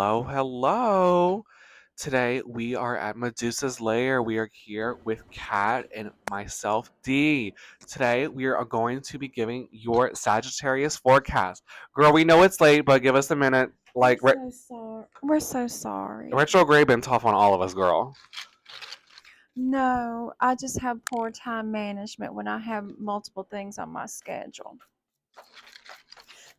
Hello, hello. Today we are at Medusa's lair. We are here with Kat and myself, D. Today we are going to be giving your Sagittarius forecast. Girl, we know it's late, but give us a minute. We're Like so sorry. We're so sorry. retrograde been tough on all of us, girl. No, I just have poor time management when I have multiple things on my schedule.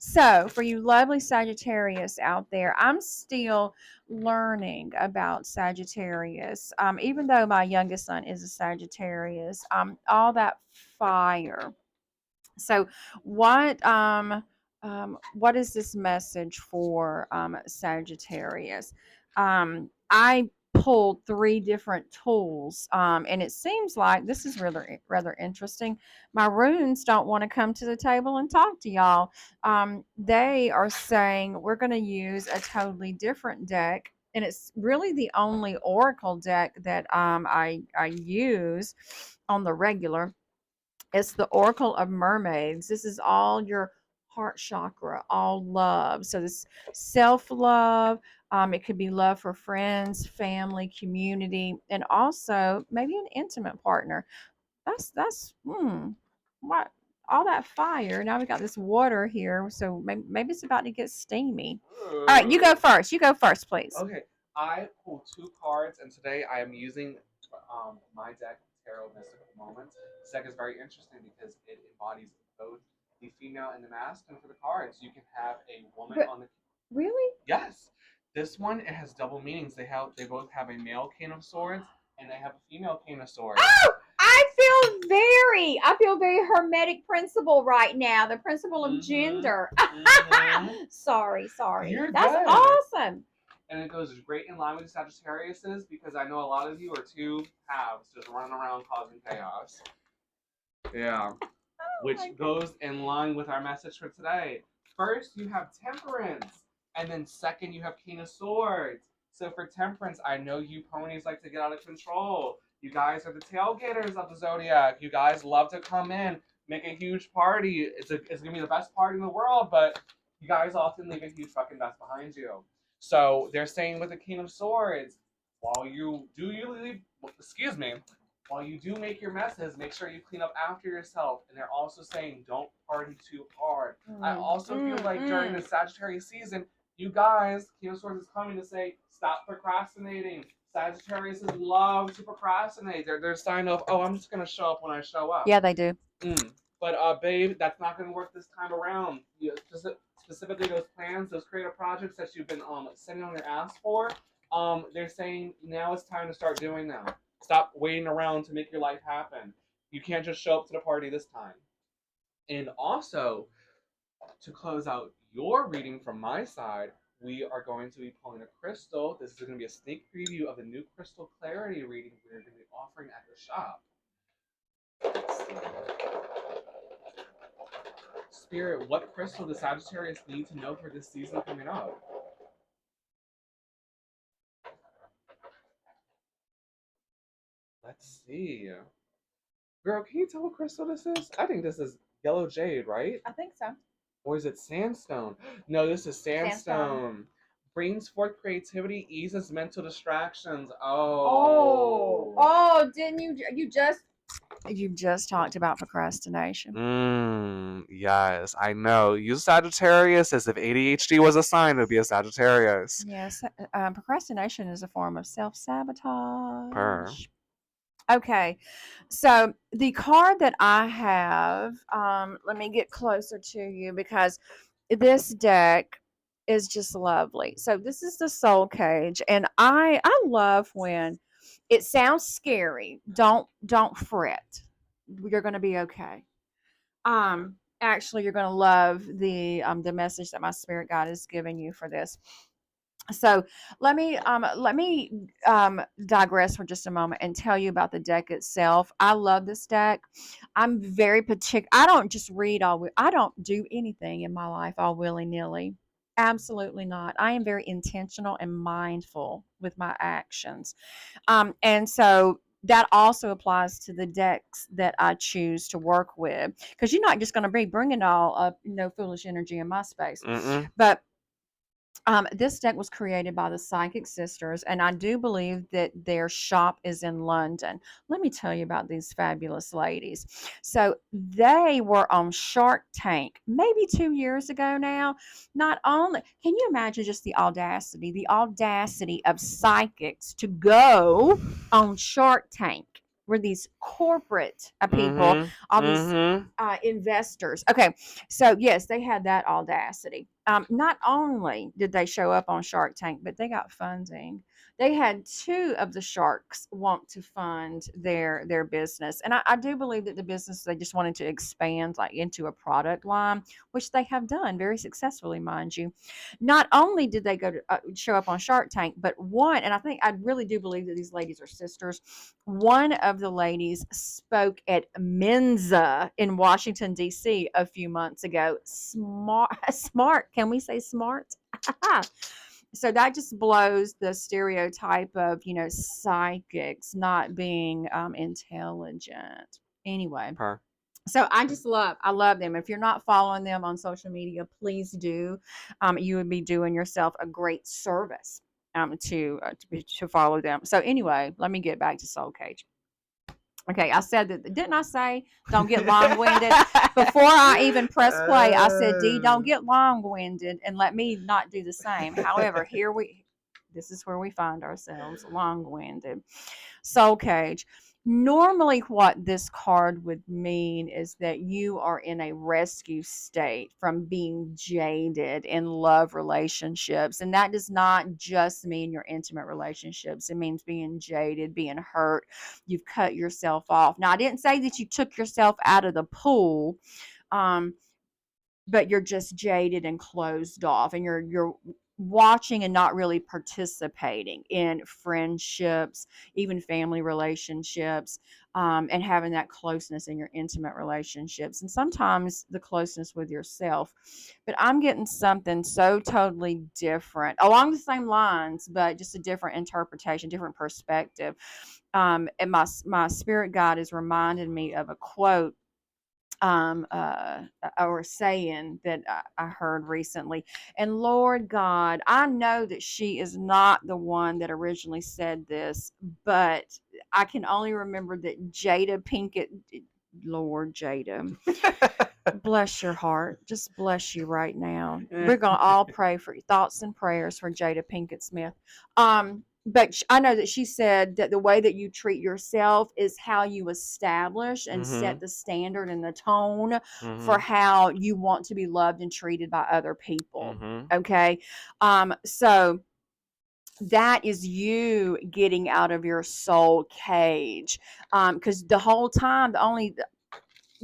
So, for you lovely Sagittarius out there, I'm still learning about Sagittarius. Even though my youngest son is a Sagittarius, all that fire. So, what what is this message for Sagittarius? I pulled three different tools, and it seems like this is rather interesting. My runes don't want to come to the table and talk to y'all. They are saying we're going to use a totally different deck. And it's really the only oracle deck that I use on the regular. It's the Oracle of Mermaids. This is all your heart chakra, all love. So this self-love, it could be love for friends, family, community, and also maybe an intimate partner. That's what all that fire. Now we got this water here, so maybe it's about to get steamy. All right, you go first. You go first, please. Okay, I pulled two cards, and today I am using my deck, Tarot Mystical Moments. This deck is very interesting because it embodies both the female and the masculine for the cards. You can have a woman But on the really? yes. This one it has double meanings. They both have a male King of Swords and they have a female King of Swords. Oh, I feel very hermetic principle right now. The principle of gender. Mm-hmm. Sorry. You're That's good. awesome. And it goes great in line with Sagittarius's because I know a lot of you are two halves just running around causing chaos. Yeah. Oh Which my goodness. goes in line with our message for today. First, you have Temperance, and then second, you have King of Swords. So for Temperance, I know you ponies like to get out of control. You guys are the tailgaters of the zodiac. You guys love to come in, make a huge party. It's gonna be the best party in the world, but you guys often leave a huge fucking mess behind you. So they're saying with the King of Swords, while you leave, excuse me, while you do make your messes, make sure you clean up after yourself. And they're also saying don't party too hard. I also feel like during the Sagittarius season, you guys, King of Swords is coming to say stop procrastinating. Sagittarius love to procrastinate. They're sign of, oh, I'm just gonna show up when I show up. Yeah, they do. But babe, that's not gonna work this time around. Specifically those plans, those creative projects that you've been sitting on your ass for. They're saying now it's time to start doing them. Stop waiting around to make your life happen. You can't just show up to the party this time. And also, to close out your reading from my side, we are going to be pulling a crystal. This is going to be a sneak preview of the new crystal clarity reading we're going to be offering at the shop. Let's see. Spirit, what crystal does Sagittarius need to know for this season coming up? Let's see. Girl, can you tell what crystal this is? I think this is yellow jade, right? I think so. Or is it sandstone? No, this is sandstone. Brings forth creativity, eases mental distractions. Didn't you just talked about procrastination? Yes, I know. You Sagittarius, as if ADHD was a sign, it would be a Sagittarius. Yes, procrastination is a form of Per. self-sabotage. Okay, so the card that I have, let me get closer to you because this deck is just lovely. So this is the Soul Cage, and I love when it sounds scary. Don't fret. You're going to be okay. Actually, you're going to love the message that my spirit guide is giving you for this. So let me digress for just a moment and tell you about the deck itself. I love this deck. I'm very particular. I don't just read all. I don't do anything in my life all willy nilly. Absolutely not. I am very intentional and mindful with my actions, and so that also applies to the decks that I choose to work with. Because you're not just going to be bringing all up, foolish energy in my space, Mm-mm. but This deck was created by the Psychic Sisters, and I do believe that their shop is in London. Let me tell you about these fabulous ladies. So, they were on Shark Tank maybe 2 years ago now. Not only, can you imagine just the audacity of psychics to go on Shark Tank? Where these corporate people, Mhm. all these Mhm. investors. Okay, so yes, they had that audacity. Not only did they show up on Shark Tank, but they got funding. They had two of the sharks want to fund their business, and I do believe that the business they just wanted to expand like into a product line, which they have done very successfully, mind you. Not only did they go to show up on Shark Tank, but one, and I really do believe that these ladies are sisters. One of the ladies spoke at Mensa in Washington, D.C. a few months ago. Smart, smart. Can we say smart? So that just blows the stereotype of, psychics not being intelligent. Anyway, Per. so I love them. If you're not following them on social media, please do. You would be doing yourself a great service to follow them. So anyway, let me get back to Soul Cage. Okay, I said that. Didn't I say don't get long winded? Before I even press play, I said, D, don't get long winded and let me not do the same. However, this is where we find ourselves long winded. Soul Cage. Normally, what this card would mean is that you are in a rescue state from being jaded in love relationships. And that does not just mean your intimate relationships, it means being jaded, being hurt. You've cut yourself off. Now, I didn't say that you took yourself out of the pool. Um, but you're just jaded and closed off, and you're watching and not really participating in friendships, even family relationships, and having that closeness in your intimate relationships, and sometimes the closeness with yourself. But I'm getting something so totally different along the same lines, but just a different interpretation, different perspective. And my spirit guide is reminding me of a quote, or saying that I heard recently. And Lord God, I know that she is not the one that originally said this, but I can only remember that Jada Pinkett, Lord Jada, bless your heart. Just bless you right now. We're going to all pray for thoughts and prayers for Jada Pinkett Smith. But I know that she said that the way that you treat yourself is how you establish and set Mhm. the standard and the tone for Mhm. how you want to be loved and treated by other people. Mhm. Okay. So that is you getting out of your soul cage. Because the whole time, the only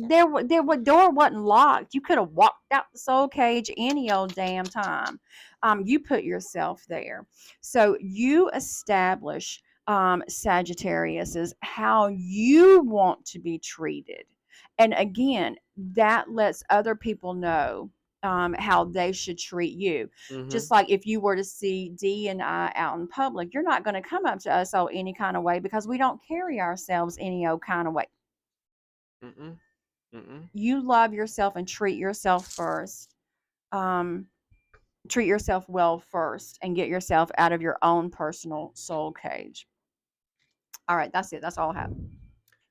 door wasn't locked. You could have walked out the soul cage any old damn time. You put yourself there. So you establish, Sagittarius, is how you want to be treated. And again, that lets other people know how they should treat you. Just Mhm. like if you were to see D and I out in public, you're not going to come up to us any kind of way because we don't carry ourselves any old kind of way. Mm-mm. Mm-mm. You love yourself and treat yourself first. Um, Treat yourself well first and get yourself out of your own personal soul cage. All right, that's it. That's all I have.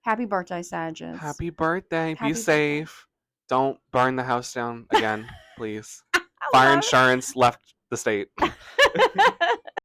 Happy birthday, Sagittarius. Happy birthday. Be Happy birthday. safe. Don't burn the house down again, please. I Fire love insurance left the state. it.